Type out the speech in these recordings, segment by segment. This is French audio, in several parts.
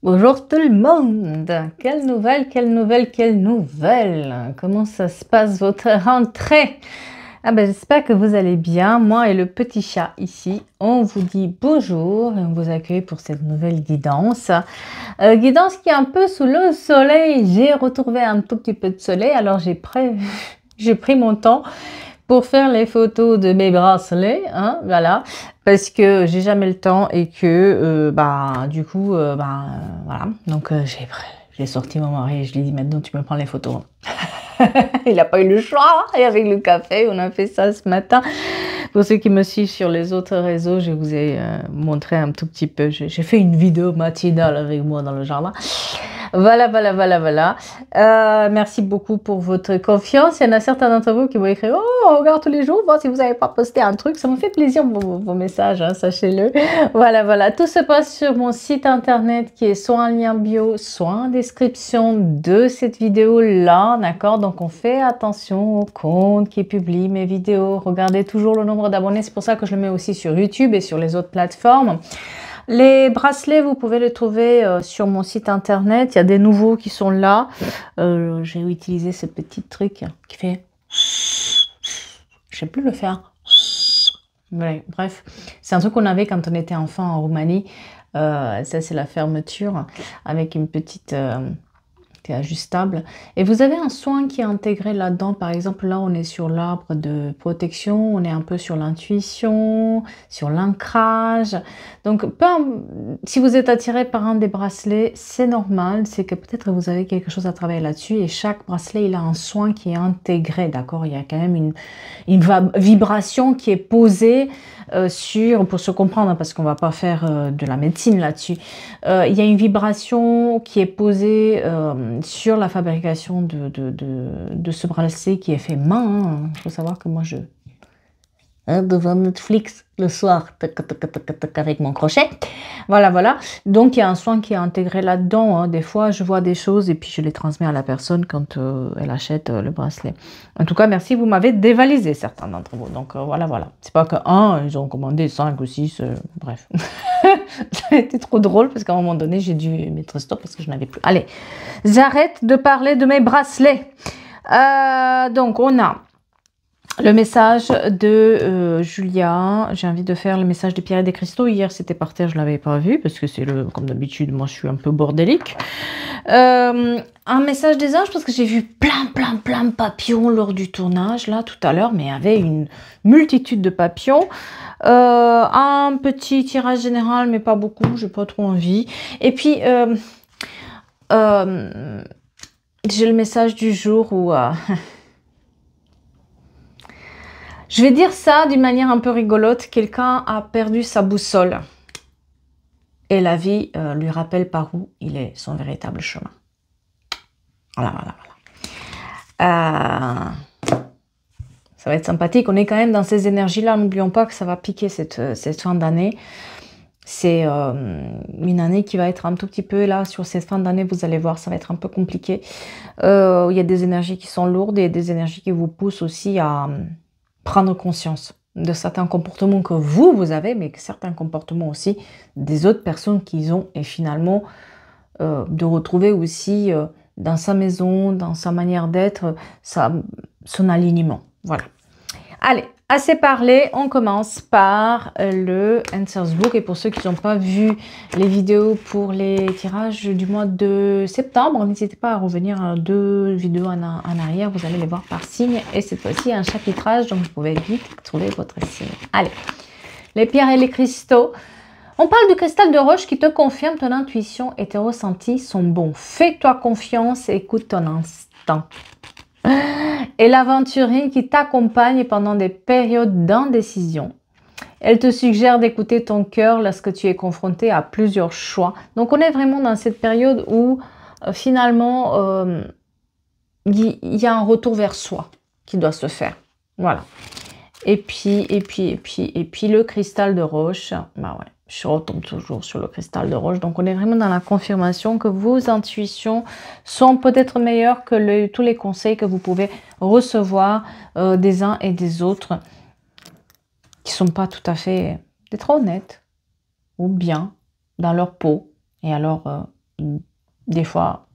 Bonjour tout le monde! Quelle nouvelle, quelle nouvelle, quelle nouvelle! Comment ça se passe votre rentrée? Ah ben j'espère que vous allez bien. Moi et le petit chat ici, on vous dit bonjour et on vous accueille pour cette nouvelle guidance. Guidance qui est un peu sous le soleil. J'ai retrouvé un tout petit peu de soleil, alors j'ai pris mon temps pour faire les photos de mes bracelets, hein, voilà, parce que j'ai jamais le temps et que, du coup, voilà, donc j'ai sorti mon mari et je lui ai dit maintenant tu me prends les photos. Il n'a pas eu le choix et avec le café, on a fait ça ce matin. Pour ceux qui me suivent sur les autres réseaux, je vous ai montré un tout petit peu, j'ai fait une vidéo matinale avec moi dans le jardin. Voilà, voilà, voilà, voilà. Merci beaucoup pour votre confiance. Il y en a certains d'entre vous qui vont écrire « Oh, on regarde tous les jours, voir si vous n'avez pas posté un truc. » Ça me fait plaisir vos messages, hein, sachez-le. Voilà, voilà. Tout se passe sur mon site internet qui est soit en lien bio, soit en description de cette vidéo-là. D'accord? Donc, on fait attention au compte qui publie mes vidéos. Regardez toujours le nombre d'abonnés. C'est pour ça que je le mets aussi sur YouTube et sur les autres plateformes. Les bracelets, vous pouvez les trouver sur mon site internet. Il y a des nouveaux qui sont là. J'ai utilisé ce petit truc qui fait... Je sais plus le faire. Ouais, bref, c'est un truc qu'on avait quand on était enfant en Roumanie. Ça, c'est la fermeture avec une petite... qui est ajustable. Et vous avez un soin qui est intégré là-dedans. Par exemple, là, on est sur l'arbre de protection, on est un peu sur l'intuition, sur l'ancrage. Donc, si vous êtes attiré par un des bracelets, c'est normal. C'est que peut-être vous avez quelque chose à travailler là-dessus. Et chaque bracelet, il a un soin qui est intégré, d'accord? Il y a quand même une vibration qui est posée pour se comprendre, parce qu'on va pas faire de la médecine là-dessus. Il y a une vibration qui est posée sur la fabrication de ce bracelet qui est fait main. Il faut savoir que moi, devant Netflix le soir, avec mon crochet. Voilà, voilà. Donc, il y a un soin qui est intégré là-dedans. Hein. Des fois, je vois des choses et puis je les transmets à la personne quand elle achète le bracelet. En tout cas, merci, vous m'avez dévalisé certains d'entre vous. Donc, voilà, voilà. C'est pas que ils ont commandé 5 ou 6, bref. Ça a été trop drôle parce qu'à un moment donné, j'ai dû mettre stop parce que je n'avais plus. Allez, j'arrête de parler de mes bracelets. Donc, on a le message de Julia. J'ai envie de faire le message de Pierre et des cristaux. Hier, c'était par terre, je ne l'avais pas vu parce que c'est comme d'habitude, moi, je suis un peu bordélique. Un message des anges parce que j'ai vu plein de papillons lors du tournage, là, tout à l'heure, mais il y avait une multitude de papillons. Un petit tirage général, mais pas beaucoup, j'ai pas trop envie. Et puis, j'ai le message du jour où... je vais dire ça d'une manière un peu rigolote. Quelqu'un a perdu sa boussole. Et la vie lui rappelle par où il est son véritable chemin. Voilà, voilà, voilà. Ça va être sympathique. On est quand même dans ces énergies-là. N'oublions pas que ça va piquer cette fin d'année. C'est une année qui va être un tout petit peu là. Sur cette fin d'année, vous allez voir, ça va être un peu compliqué. Il y a des énergies qui sont lourdes et des énergies qui vous poussent aussi à prendre conscience de certains comportements que vous avez, mais que certains comportements aussi des autres personnes qu'ils ont, et finalement de retrouver aussi dans sa maison, dans sa manière d'être, son alignement. Voilà. Allez, assez parlé, on commence par le Answers Book. Et pour ceux qui n'ont pas vu les vidéos pour les tirages du mois de septembre, n'hésitez pas à revenir 2 vidéos en arrière, vous allez les voir par signe. Et cette fois-ci, un chapitrage, donc vous pouvez vite trouver votre signe. Allez, les pierres et les cristaux. On parle du cristal de roche qui te confirme ton intuition et tes ressentis sont bons. Fais-toi confiance et écoute ton instinct. Et l'aventurine qui t'accompagne pendant des périodes d'indécision. Elle te suggère d'écouter ton cœur lorsque tu es confronté à plusieurs choix. Donc, on est vraiment dans cette période où, finalement, il y a un retour vers soi qui doit se faire. Voilà. Et puis, le cristal de roche, bah ouais, je retombe toujours sur le cristal de roche. Donc, on est vraiment dans la confirmation que vos intuitions sont peut-être meilleures que tous les conseils que vous pouvez recevoir des uns et des autres qui ne sont pas tout à fait, d'être honnêtes ou bien dans leur peau. Et alors, des fois,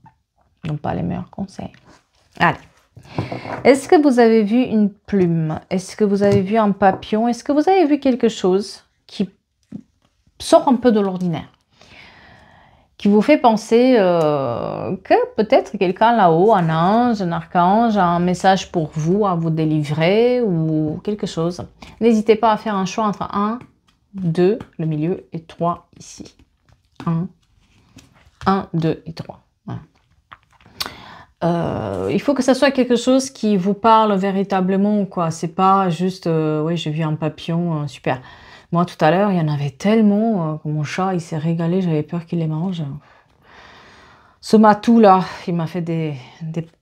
n'ont pas les meilleurs conseils. Allez. Est-ce que vous avez vu une plume? Est-ce que vous avez vu un papillon? Est-ce que vous avez vu quelque chose qui sort un peu de l'ordinaire? Qui vous fait penser que peut-être quelqu'un là-haut, un ange, un archange, a un message pour vous, à vous délivrer ou quelque chose. N'hésitez pas à faire un choix entre 1, 2, le milieu, et 3 ici. 1, 2 et 3. Voilà. Il faut que ça soit quelque chose qui vous parle véritablement, quoi. C'est pas juste, oui, j'ai vu un papillon, super. Moi, tout à l'heure, il y en avait tellement que mon chat, il s'est régalé, j'avais peur qu'il les mange. Ce matou-là, il m'a fait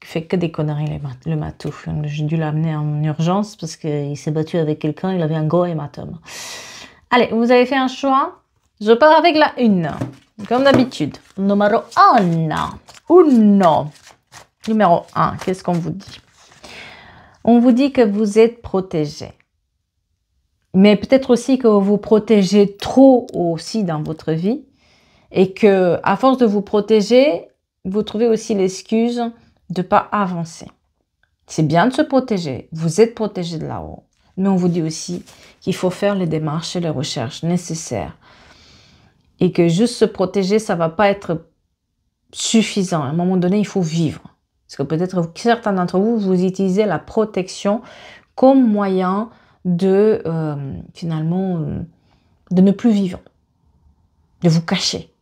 fait que des conneries, le matou. J'ai dû l'amener en urgence parce qu'il s'est battu avec quelqu'un, il avait un gros hématome. Allez, vous avez fait un choix. Je pars avec la 1, comme d'habitude. Numéro 1. Uno. Numéro 1, qu'est-ce qu'on vous dit? On vous dit que vous êtes protégé. Mais peut-être aussi que vous vous protégez trop aussi dans votre vie. Et que, à force de vous protéger, vous trouvez aussi l'excuse de ne pas avancer. C'est bien de se protéger. Vous êtes protégé de là-haut. Mais on vous dit aussi qu'il faut faire les démarches et les recherches nécessaires. Et que juste se protéger, ça ne va pas être suffisant. À un moment donné, il faut vivre. Parce que peut-être certains d'entre vous, vous utilisez la protection comme moyen de, finalement, de ne plus vivre. De vous cacher.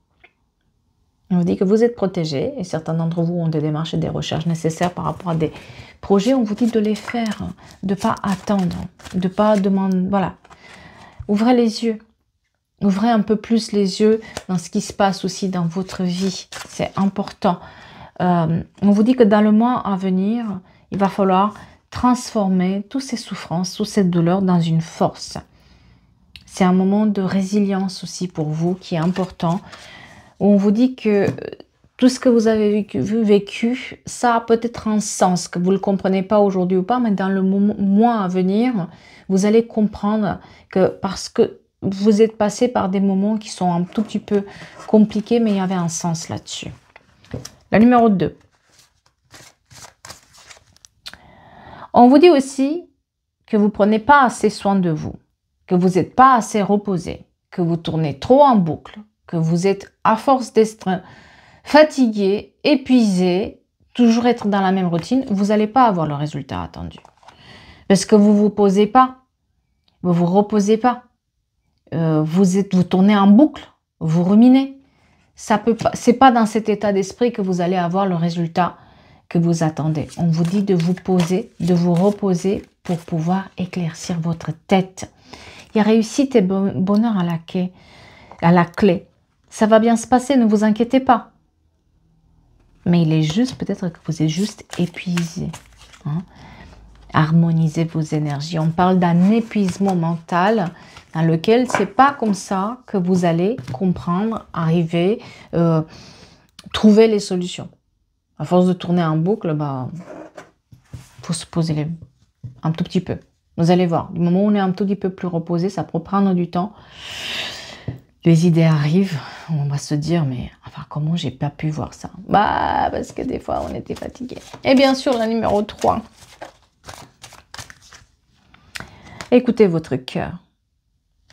On vous dit que vous êtes protégé et certains d'entre vous ont des démarches et des recherches nécessaires par rapport à des projets. On vous dit de les faire, de ne pas attendre, de ne pas demander. Voilà. Ouvrez les yeux. Ouvrez un peu plus les yeux dans ce qui se passe aussi dans votre vie. C'est important. On vous dit que dans le mois à venir, il va falloir transformer toutes ces souffrances, toute cette douleur dans une force. C'est un moment de résilience aussi pour vous qui est important. On vous dit que tout ce que vous avez vécu, ça a peut-être un sens, que vous ne le comprenez pas aujourd'hui ou pas, mais dans le mois à venir, vous allez comprendre que parce que vous êtes passé par des moments qui sont un tout petit peu compliqués, mais il y avait un sens là-dessus. La numéro 2. On vous dit aussi que vous ne prenez pas assez soin de vous, que vous n'êtes pas assez reposé, que vous tournez trop en boucle, que vous êtes à force d'être fatigué, épuisé, toujours être dans la même routine, vous n'allez pas avoir le résultat attendu. Parce que vous ne vous posez pas, vous ne vous reposez pas, vous tournez en boucle, vous ruminez. Ce n'est pas dans cet état d'esprit que vous allez avoir le résultat que vous attendez. On vous dit de vous poser, de vous reposer pour pouvoir éclaircir votre tête. Il y a réussite et bonheur à la clé. Ça va bien se passer, ne vous inquiétez pas. Mais il est juste, peut-être que vous êtes juste épuisé. Hein? Harmonisez vos énergies. On parle d'un épuisement mental dans lequel c'est pas comme ça que vous allez comprendre, arriver, trouver les solutions. À force de tourner en boucle, bah, faut se poser un tout petit peu. Vous allez voir, du moment où on est un tout petit peu plus reposé, ça peut prendre du temps. Les idées arrivent, on va se dire, mais enfin, comment j'ai pas pu voir ça? Bah, parce que des fois, on était fatigué. Et bien sûr, la numéro 3. Écoutez votre cœur.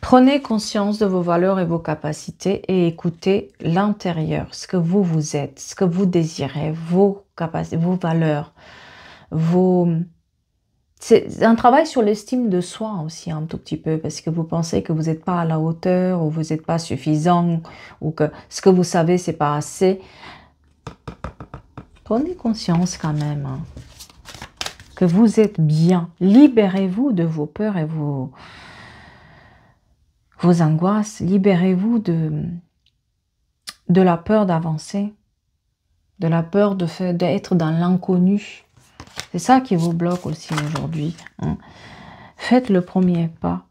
Prenez conscience de vos valeurs et vos capacités et écoutez l'intérieur, ce que vous êtes, ce que vous désirez, vos capacités, vos valeurs, C'est un travail sur l'estime de soi aussi un tout petit peu parce que vous pensez que vous n'êtes pas à la hauteur ou vous n'êtes pas suffisant ou que ce que vous savez, c'est pas assez. Prenez conscience quand même hein, que vous êtes bien. Libérez-vous de vos peurs et vos angoisses. Libérez-vous de la peur d'avancer, de la peur d'être dans l'inconnu. C'est ça qui vous bloque aussi aujourd'hui. Hein. Faites le premier pas.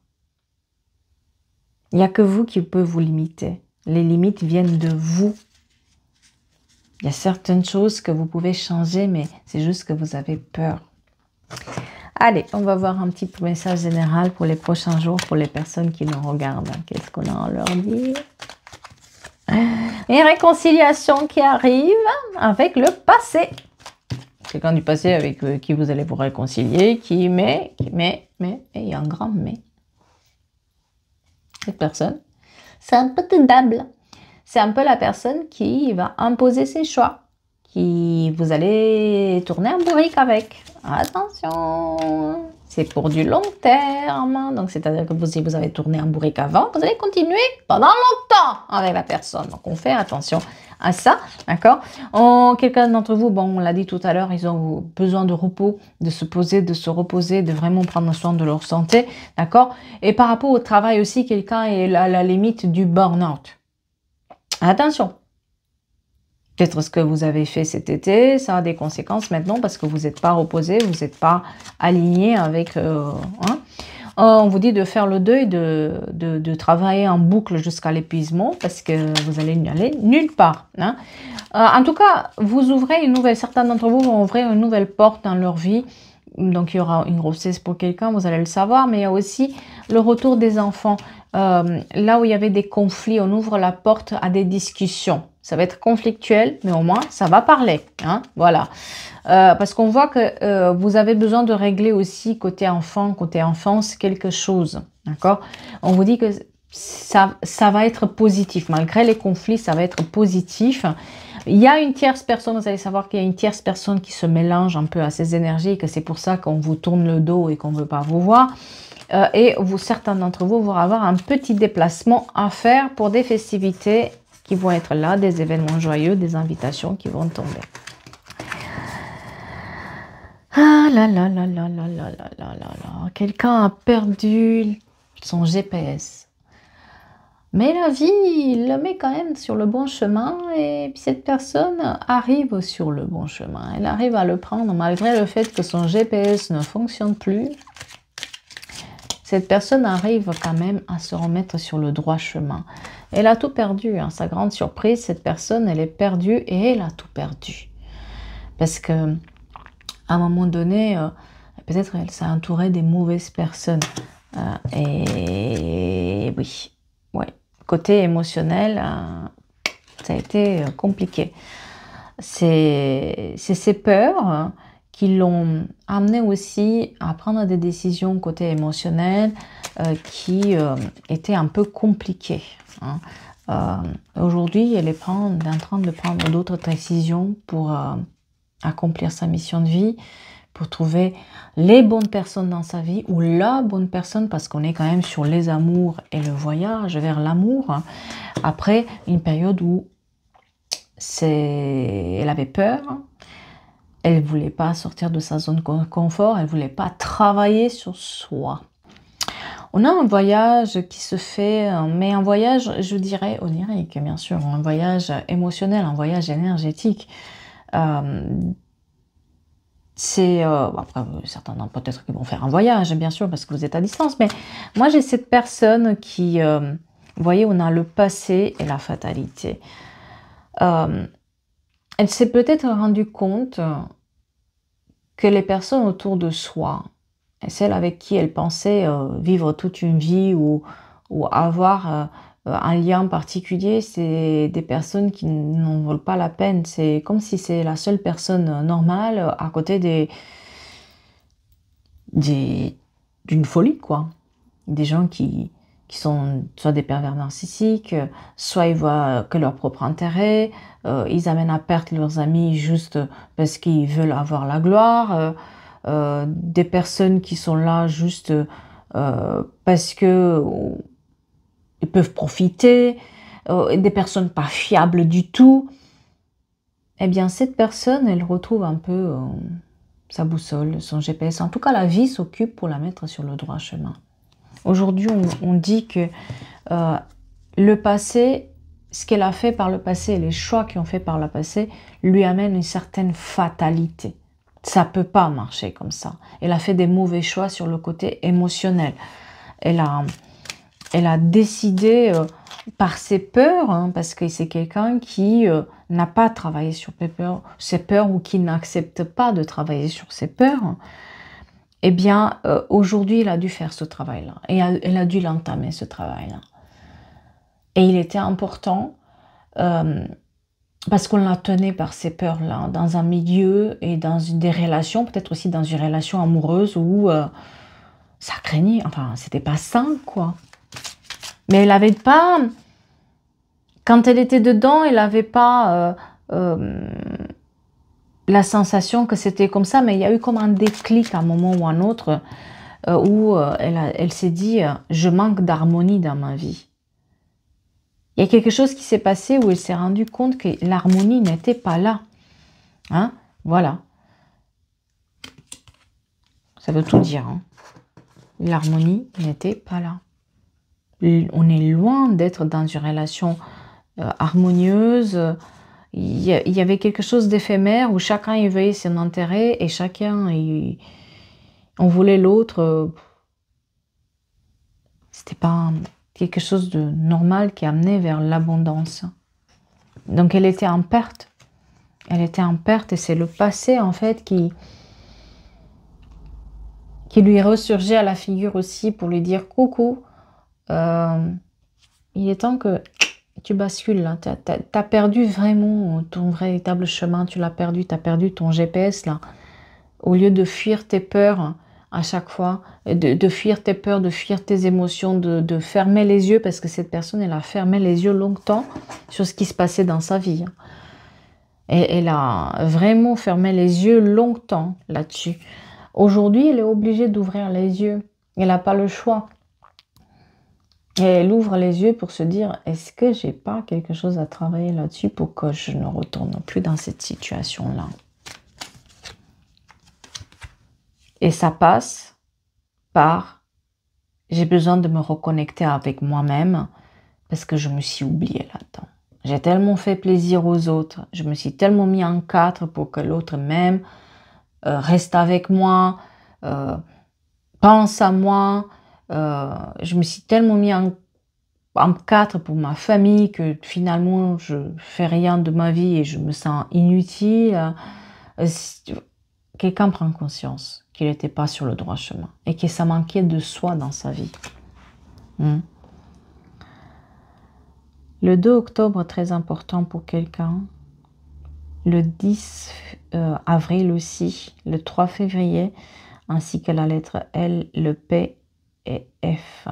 Il n'y a que vous qui pouvez vous limiter. Les limites viennent de vous. Il y a certaines choses que vous pouvez changer, mais c'est juste que vous avez peur. Allez, on va voir un petit message général pour les prochains jours, pour les personnes qui nous regardent. Qu'est-ce qu'on a à leur dire? Une réconciliation qui arrive avec le passé. Quelqu'un du passé avec qui vous allez vous réconcilier, mais, il y a un grand mais. Cette personne, c'est un peu tenable. C'est un peu la personne qui va imposer ses choix, qui vous allez tourner un bourrique avec. Attention, c'est pour du long terme. Donc, c'est-à-dire que si vous avez tourné un bourrique avant, vous allez continuer pendant longtemps avec la personne. Donc, on fait attention à ça, d'accord? Quelqu'un d'entre vous, bon, on l'a dit tout à l'heure, ils ont besoin de repos, de se poser, de se reposer, de vraiment prendre soin de leur santé, d'accord? Et par rapport au travail aussi, quelqu'un est à la limite du burn-out. Attention! Peut-être ce que vous avez fait cet été, ça a des conséquences maintenant parce que vous n'êtes pas reposé, vous n'êtes pas aligné avec... on vous dit de faire le deuil, de travailler en boucle jusqu'à l'épuisement parce que vous allez aller nulle part. Hein. En tout cas, vous ouvrez une nouvelle... Certains d'entre vous vont ouvrir une nouvelle porte dans leur vie. Donc, il y aura une grossesse pour quelqu'un, vous allez le savoir, mais il y a aussi le retour des enfants. Là où il y avait des conflits, on ouvre la porte à des discussions. Ça va être conflictuel, mais au moins, ça va parler. Hein, voilà. Parce qu'on voit que vous avez besoin de régler aussi côté enfant, côté enfance, quelque chose. D'accord? On vous dit que ça va être positif. Malgré les conflits, ça va être positif. Il y a une tierce personne, vous allez savoir qu'il y a une tierce personne qui se mélange un peu à ces énergies et que c'est pour ça qu'on vous tourne le dos et qu'on ne veut pas vous voir. Et certains d'entre vous vont avoir un petit déplacement à faire pour des festivités qui vont être là, des événements joyeux, des invitations qui vont tomber. Ah là là là là là là là là là là. Quelqu'un a perdu son GPS. Mais la vie le met quand même sur le bon chemin et puis cette personne arrive sur le bon chemin. Elle arrive à le prendre malgré le fait que son GPS ne fonctionne plus. Cette personne arrive quand même à se remettre sur le droit chemin. Elle a tout perdu. Hein. Sa grande surprise, cette personne, elle est perdue et elle a tout perdu. Parce que à un moment donné, peut-être elle s'est entourée des mauvaises personnes. Et oui, ouais. Côté émotionnel, ça a été compliqué. C'est ces peurs qui l'ont amené aussi à prendre des décisions côté émotionnel qui étaient un peu compliquées. Hein. Aujourd'hui, elle est en train de prendre d'autres décisions pour accomplir sa mission de vie, pour trouver les bonnes personnes dans sa vie ou la bonne personne parce qu'on est quand même sur les amours et le voyage vers l'amour. Hein. Après une période où elle avait peur, elle ne voulait pas sortir de sa zone de confort, elle ne voulait pas travailler sur soi. On a un voyage qui se fait, mais un voyage, je dirais, onirique, bien sûr, un voyage émotionnel, un voyage énergétique. Après, certains peut-être qu'ils vont faire un voyage, bien sûr, parce que vous êtes à distance, mais moi j'ai cette personne qui, vous voyez, on a le passé et la fatalité. Elle s'est peut-être rendue compte que les personnes autour de soi, et celles avec qui elle pensait vivre toute une vie ou avoir un lien particulier, c'est des personnes qui n'en valent pas la peine. C'est comme si c'est la seule personne normale à côté d'une folie, quoi. Des gens qui sont soit des pervers narcissiques, soit ils voient que leur propre intérêt, ils amènent à perdre leurs amis juste parce qu'ils veulent avoir la gloire, des personnes qui sont là juste parce que ils peuvent profiter, des personnes pas fiables du tout. Eh bien, cette personne, elle retrouve un peu sa boussole, son GPS. En tout cas, la vie s'occupe pour la mettre sur le droit chemin. Aujourd'hui, on dit que le passé, ce qu'elle a fait par le passé, les choix qu'ils ont fait par le passé, lui amènent une certaine fatalité. Ça ne peut pas marcher comme ça. Elle a fait des mauvais choix sur le côté émotionnel. Elle a décidé par ses peurs, hein, parce que c'est quelqu'un qui n'a pas travaillé sur ses peurs ou qui n'accepte pas de travailler sur ses peurs. Eh bien, aujourd'hui, elle a dû faire ce travail-là. Et elle a dû l'entamer, ce travail-là. Et il était important parce qu'on la tenait par ces peurs-là, dans un milieu et dans des relations, peut-être aussi dans une relation amoureuse où ça craignait, enfin, c'était pas sain, quoi. Mais elle n'avait pas, quand elle était dedans, elle n'avait pas la sensation que c'était comme ça, mais il y a eu comme un déclic à un moment ou à un autre où elle s'est dit je manque d'harmonie dans ma vie. Il y a quelque chose qui s'est passé où elle s'est rendue compte que l'harmonie n'était pas là. Hein? Voilà. Ça veut tout dire. Hein? L'harmonie n'était pas là. On est loin d'être dans une relation harmonieuse. Il y avait quelque chose d'éphémère où chacun y veillait son intérêt et chacun on voulait l'autre. C'était pas quelque chose de normal qui amenait vers l'abondance. Donc elle était en perte. Elle était en perte et c'est le passé en fait qui lui ressurgeait à la figure aussi pour lui dire coucou, il est temps que tu bascules là. Tu as perdu vraiment ton véritable chemin, tu l'as perdu, tu as perdu ton GPS là. Au lieu de fuir tes peurs à chaque fois, de fuir tes peurs, de fuir tes émotions, de fermer les yeux, parce que cette personne, elle a fermé les yeux longtemps sur ce qui se passait dans sa vie. Et elle a vraiment fermé les yeux longtemps là-dessus. Aujourd'hui, elle est obligée d'ouvrir les yeux. Elle n'a pas le choix. Et elle ouvre les yeux pour se dire, est-ce que j'ai pas quelque chose à travailler là-dessus pour que je ne retourne plus dans cette situation-là? Et ça passe par, j'ai besoin de me reconnecter avec moi-même parce que je me suis oubliée là-dedans. J'ai tellement fait plaisir aux autres, je me suis tellement mis en quatre pour que l'autre m'aime, reste avec moi, pense à moi. Je me suis tellement mis en quatre pour ma famille que finalement je fais rien de ma vie et je me sens inutile. Quelqu'un prend conscience qu'il n'était pas sur le droit chemin et que ça manquait de soi dans sa vie. Le 2 octobre, très important pour quelqu'un. Le 10 avril aussi, le 3 février, ainsi que la lettre L, le P et F.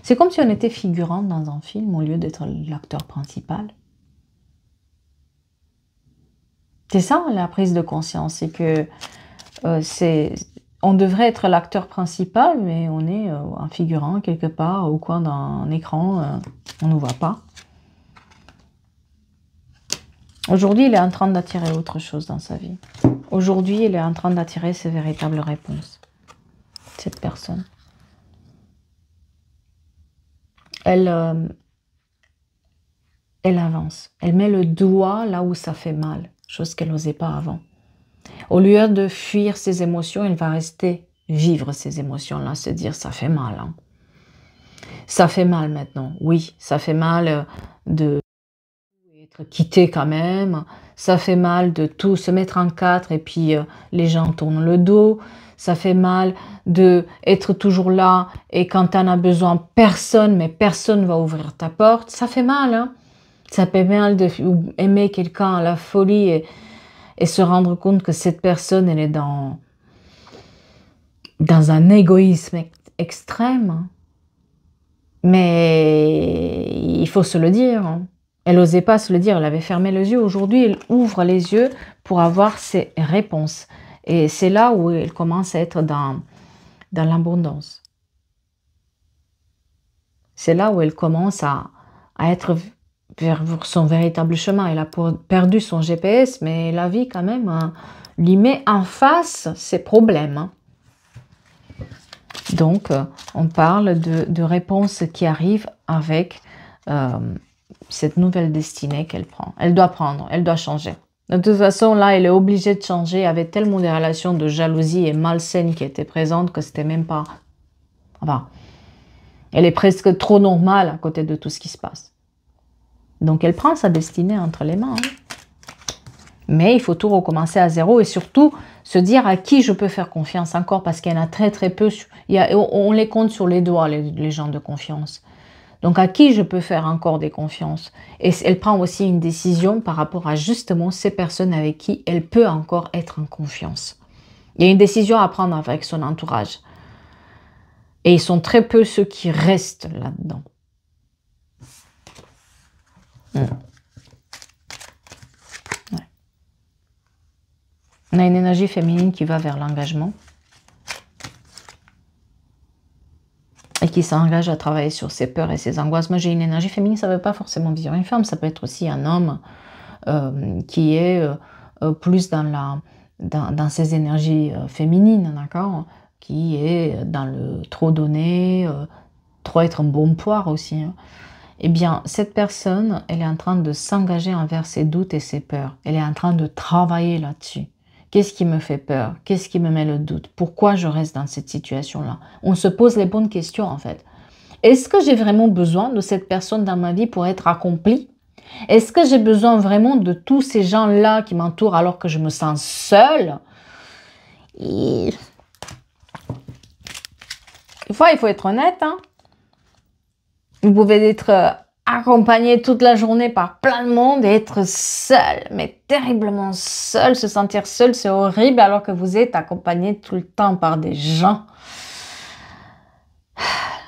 C'est comme si on était figurant dans un film au lieu d'être l'acteur principal. C'est ça la prise de conscience, c'est que on devrait être l'acteur principal, mais on est un figurant quelque part au coin d'un écran, on ne nous voit pas. Aujourd'hui, il est en train d'attirer autre chose dans sa vie. Aujourd'hui, il est en train d'attirer ses véritables réponses. Cette personne. Elle avance. Elle met le doigt là où ça fait mal, chose qu'elle n'osait pas avant. Au lieu de fuir ses émotions, elle va rester vivre ces émotions-là, se dire ça fait mal. Hein. Ça fait mal maintenant, oui, ça fait mal de être quitté quand même, ça fait mal de tout se mettre en quatre et puis les gens tournent le dos, ça fait mal de être toujours là et quand tu en as besoin, mais personne va ouvrir ta porte, ça fait mal. Hein. Ça fait mal d'aimer quelqu'un à la folie et se rendre compte que cette personne, elle est dans un égoïsme extrême. Mais il faut se le dire. Elle n'osait pas se le dire, elle avait fermé les yeux. Aujourd'hui, elle ouvre les yeux pour avoir ses réponses. Et c'est là où elle commence à être dans l'abondance. C'est là où elle commence à être vers son véritable chemin. Elle a perdu son GPS, mais la vie quand même lui met en face ses problèmes. Donc, on parle de réponses qui arrivent avec cette nouvelle destinée qu'elle prend. Elle doit prendre, elle doit changer. De toute façon, là, elle est obligée de changer. Il y avait tellement des relations de jalousie et malsaines qui étaient présentes que c'était même pas... Enfin, elle est presque trop normale à côté de tout ce qui se passe. Donc, elle prend sa destinée entre les mains. Mais il faut tout recommencer à zéro et surtout se dire à qui je peux faire confiance encore parce qu'il y en a très très peu. On les compte sur les doigts, les gens de confiance. Donc, à qui je peux faire encore des confiances? Et elle prend aussi une décision par rapport à justement ces personnes avec qui elle peut encore être en confiance. Il y a une décision à prendre avec son entourage. Et ils sont très peu ceux qui restent là-dedans. Ouais. On a une énergie féminine qui va vers l'engagement. Et qui s'engage à travailler sur ses peurs et ses angoisses. Moi, j'ai une énergie féminine, ça ne veut pas forcément dire une femme, ça peut être aussi un homme qui est plus dans ses énergies féminines, d'accord? Qui est dans le trop donner, trop être un bon poire aussi. Hein. Eh bien, cette personne, elle est en train de s'engager envers ses doutes et ses peurs. Elle est en train de travailler là-dessus. Qu'est-ce qui me fait peur? Qu'est-ce qui me met le doute? Pourquoi je reste dans cette situation-là? On se pose les bonnes questions, en fait. Est-ce que j'ai vraiment besoin de cette personne dans ma vie pour être accomplie? Est-ce que j'ai besoin vraiment de tous ces gens-là qui m'entourent alors que je me sens seule? Des fois, il faut être honnête. Hein? Vous pouvez être accompagné toute la journée par plein de monde et être seul, mais terriblement seul. Se sentir seul, c'est horrible alors que vous êtes accompagné tout le temps par des gens.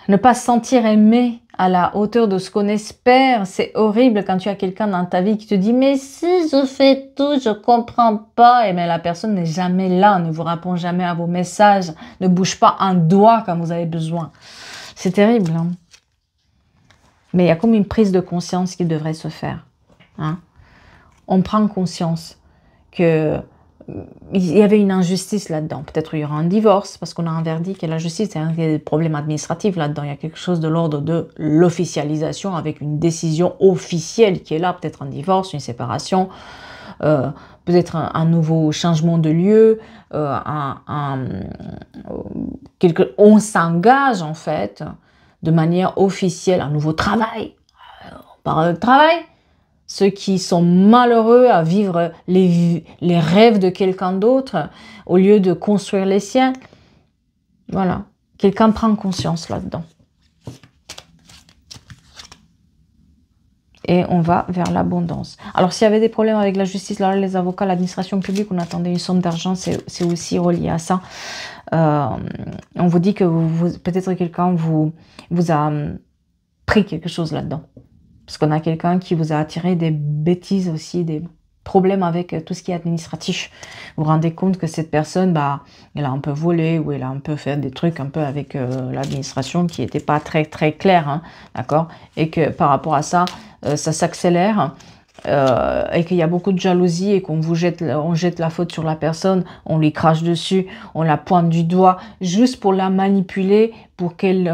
Ne pas se sentir aimé à la hauteur de ce qu'on espère, c'est horrible quand tu as quelqu'un dans ta vie qui te dit « Mais si je fais tout, je comprends pas ». Et mais la personne n'est jamais là, ne vous répond jamais à vos messages, ne bouge pas un doigt quand vous avez besoin. C'est terrible. Hein? Mais il y a comme une prise de conscience qui devrait se faire. Hein? On prend conscience que il y avait une injustice là-dedans. Peut-être il y aura un divorce parce qu'on a un verdict et la justice, il y a des problèmes administratifs là-dedans. Il y a quelque chose de l'ordre de l'officialisation avec une décision officielle qui est là. Peut-être un divorce, une séparation, peut-être un nouveau changement de lieu. On s'engage en fait de manière officielle, un nouveau travail. On parle de travail. Ceux qui sont malheureux à vivre les rêves de quelqu'un d'autre au lieu de construire les siens. Voilà. Quelqu'un prend conscience là-dedans. Et on va vers l'abondance. Alors, s'il y avait des problèmes avec la justice, là, les avocats, l'administration publique, on attendait une somme d'argent, c'est aussi relié à ça. On vous dit que peut-être quelqu'un vous a pris quelque chose là-dedans. Parce qu'on a quelqu'un qui vous a attiré des bêtises aussi, des problèmes avec tout ce qui est administratif. Vous vous rendez compte que cette personne, elle a un peu volé ou elle a un peu fait des trucs un peu avec l'administration qui n'étaient pas très très clairs, hein, d'accord? Et que par rapport à ça, ça s'accélère et qu'il y a beaucoup de jalousie et on jette la faute sur la personne, on lui crache dessus, on la pointe du doigt juste pour la manipuler, pour cacher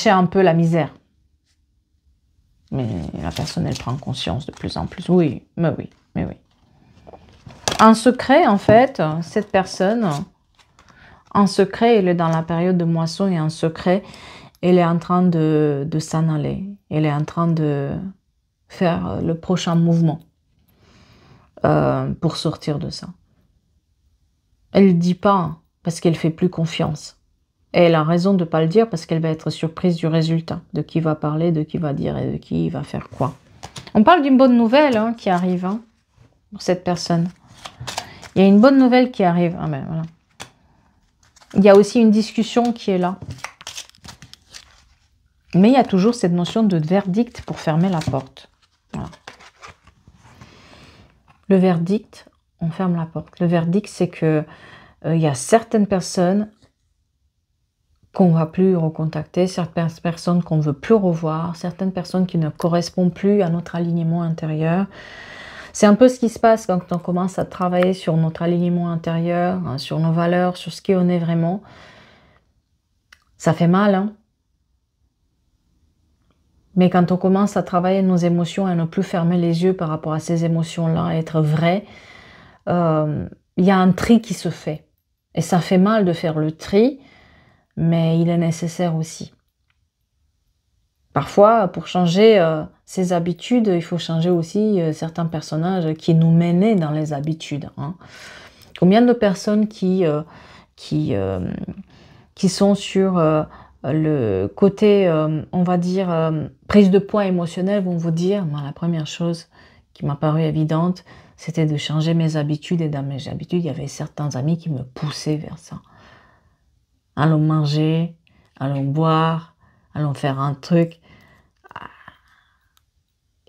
un peu la misère. Mais la personne, elle prend conscience de plus en plus. Oui, mais oui, mais oui. En secret, en fait, cette personne, en secret, elle est dans la période de moisson et en secret, elle est en train de s'en aller. Elle est en train de faire le prochain mouvement pour sortir de ça. Elle ne dit pas parce qu'elle ne fait plus confiance. Et elle a raison de ne pas le dire parce qu'elle va être surprise du résultat, de qui va parler, de qui va dire et de qui va faire quoi. On parle d'une bonne nouvelle hein, qui arrive hein, pour cette personne. Il y a une bonne nouvelle qui arrive. Ah ben, voilà. Il y a aussi une discussion qui est là. Mais il y a toujours cette notion de verdict pour fermer la porte. Voilà. Le verdict, on ferme la porte. Le verdict, c'est que il y a certaines personnes qu'on ne va plus recontacter, certaines personnes qu'on ne veut plus revoir, certaines personnes qui ne correspondent plus à notre alignement intérieur. C'est un peu ce qui se passe quand on commence à travailler sur notre alignement intérieur, hein, sur nos valeurs, sur ce qui on est vraiment. Ça fait mal, hein? Mais quand on commence à travailler nos émotions, à ne plus fermer les yeux par rapport à ces émotions-là, à être vrai, il y a un tri qui se fait. Et ça fait mal de faire le tri, mais il est nécessaire aussi. Parfois, pour changer ses habitudes, il faut changer aussi certains personnages qui nous menaient dans les habitudes. Hein. Combien de personnes qui sont sur le côté, on va dire, prise de poids émotionnelle vont vous dire, moi, la première chose qui m'a paru évidente, c'était de changer mes habitudes. Et dans mes habitudes, il y avait certains amis qui me poussaient vers ça. Allons manger, allons boire, allons faire un truc.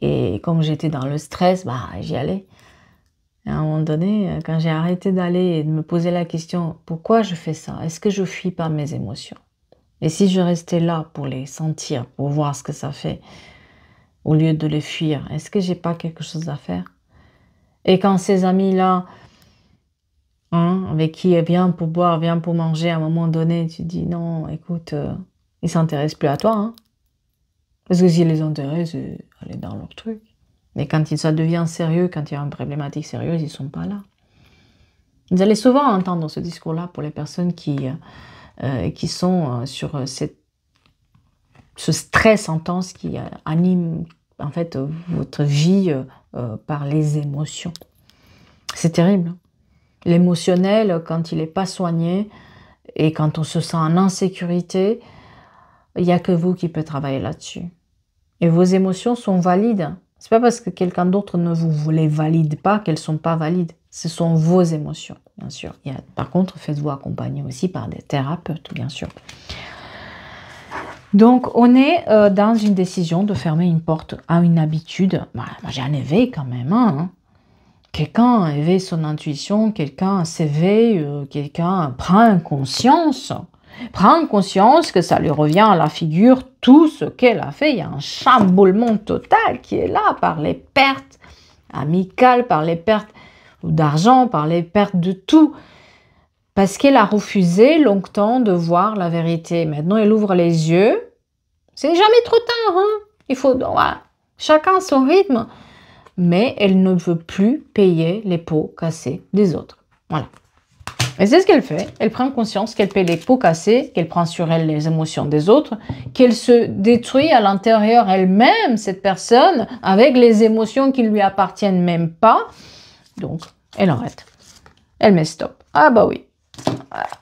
Et comme j'étais dans le stress, bah, j'y allais. Et à un moment donné, quand j'ai arrêté d'aller et de me poser la question, pourquoi je fais ça? Est-ce que je fuis pas mes émotions? Et si je restais là pour les sentir, pour voir ce que ça fait, au lieu de les fuir, est-ce que j'ai pas quelque chose à faire? Et quand ces amis-là, hein, avec qui elle vient pour boire, vient pour manger, à un moment donné, tu dis non, écoute, ils s'intéressent plus à toi, hein. Parce que s'ils les intéressent, aller dans leur truc. Mais quand ça devient sérieux, quand il y a une problématique sérieuse, ils ne sont pas là. Vous allez souvent entendre ce discours-là pour les personnes qui sont sur ce stress intense qui anime en fait votre vie par les émotions. C'est terrible. L'émotionnel, quand il n'est pas soigné et quand on se sent en insécurité, il n'y a que vous qui pouvez travailler là-dessus. Et vos émotions sont valides. C'est pas parce que quelqu'un d'autre ne vous les valide pas qu'elles sont pas valides. Ce sont vos émotions, bien sûr. Par contre, faites-vous accompagner aussi par des thérapeutes, bien sûr. Donc, on est dans une décision de fermer une porte à une habitude. Bah, moi, j'ai un éveil quand même. Hein. Quelqu'un éveille son intuition, quelqu'un s'éveille, quelqu'un prend conscience. Prendre conscience que ça lui revient à la figure tout ce qu'elle a fait. Il y a un chamboulement total qui est là par les pertes amicales, par les pertes d'argent, par les pertes de tout. Parce qu'elle a refusé longtemps de voir la vérité. Maintenant, elle ouvre les yeux. C'est jamais trop tard. Hein. Il faut, voilà, chacun son rythme. Mais elle ne veut plus payer les pots cassés des autres. Voilà. Et c'est ce qu'elle fait. Elle prend conscience qu'elle paie les pots cassés, qu'elle prend sur elle les émotions des autres, qu'elle se détruit à l'intérieur elle-même, cette personne, avec les émotions qui ne lui appartiennent même pas. Donc, elle arrête. Elle met stop. Ah bah oui,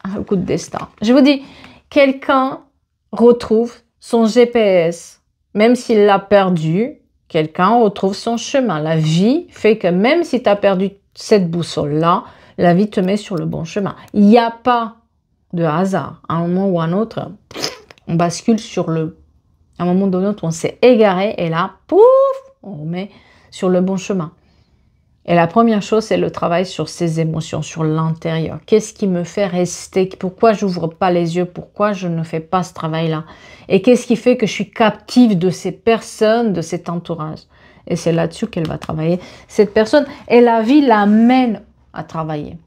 un coup de destin. Je vous dis, quelqu'un retrouve son GPS, même s'il l'a perdu, quelqu'un retrouve son chemin. La vie fait que même si tu as perdu cette boussole-là, la vie te met sur le bon chemin. Il n'y a pas de hasard. À un moment ou à un autre, on bascule sur le... À un moment donné, on s'est égaré et là, pouf, on met sur le bon chemin. Et la première chose, c'est le travail sur ses émotions, sur l'intérieur. Qu'est-ce qui me fait rester? Pourquoi je n'ouvre pas les yeux? Pourquoi je ne fais pas ce travail-là? Et qu'est-ce qui fait que je suis captive de ces personnes, de cet entourage? Et c'est là-dessus qu'elle va travailler. Cette personne, et la vie l'amène à travailler.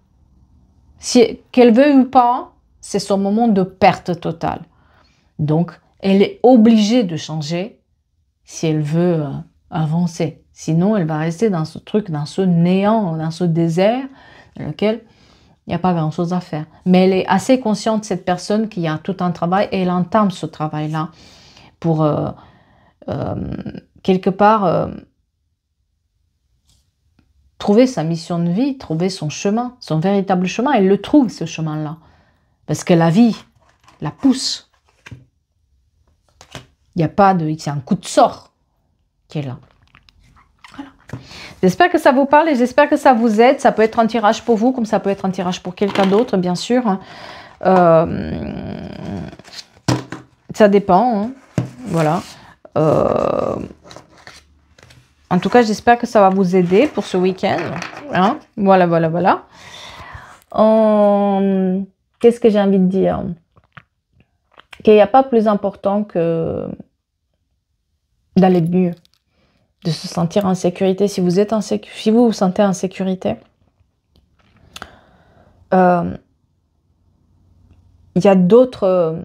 Si qu'elle veuille ou pas, c'est son moment de perte totale. Donc, elle est obligée de changer si elle veut avancer. Sinon, elle va rester dans ce truc, dans ce néant, dans ce désert dans lequel il n'y a pas grand-chose à faire. Mais elle est assez consciente, cette personne, qu'il y a tout un travail et elle entame ce travail-là pour, quelque part, trouver sa mission de vie, trouver son chemin, son véritable chemin. Elle le trouve, ce chemin-là. Parce que la vie la pousse. Il n'y a pas de... C'est un coup de sort qui est là. Voilà. J'espère que ça vous parle et j'espère que ça vous aide. Ça peut être un tirage pour vous, comme ça peut être un tirage pour quelqu'un d'autre, bien sûr. Ça dépend. Hein. Voilà. En tout cas, j'espère que ça va vous aider pour ce week-end. Hein? Voilà, voilà, voilà. Qu'est-ce que j'ai envie de dire? Qu'il n'y a pas plus important que d'aller mieux, de se sentir en sécurité. Si vous êtes si vous vous sentez en sécurité, il y a d'autres,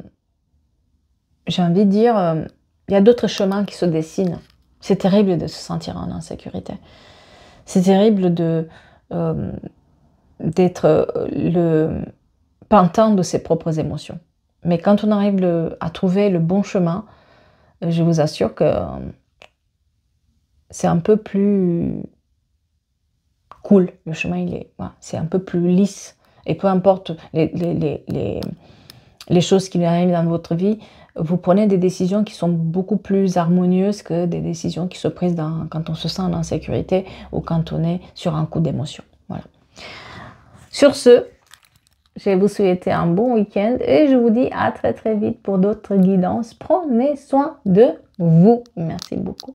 j'ai envie de dire, il y a d'autres chemins qui se dessinent. C'est terrible de se sentir en insécurité. C'est terrible d'être le pantin de ses propres émotions. Mais quand on arrive à trouver le bon chemin, je vous assure que c'est un peu plus cool. Le chemin, c'est un peu plus lisse. Et peu importe les choses qui arrivent dans votre vie, vous prenez des décisions qui sont beaucoup plus harmonieuses que des décisions qui se prennent quand on se sent en insécurité ou quand on est sur un coup d'émotion. Voilà. Sur ce, je vais vous souhaiter un bon week-end et je vous dis à très très vite pour d'autres guidances. Prenez soin de vous. Merci beaucoup.